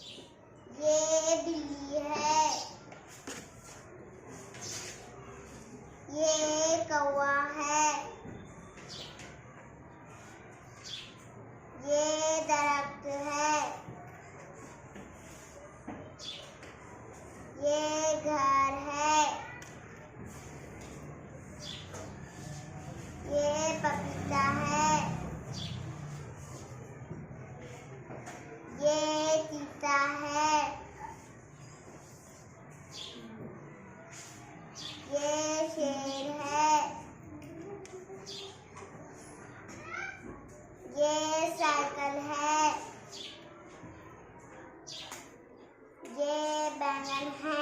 ये बिल्ली है। ये कौवा है। ये दरख्त है। ये घर है। ये पपीता है। ये चीता है। ये शेर है। ये साइकिल है। ये बैंगन है।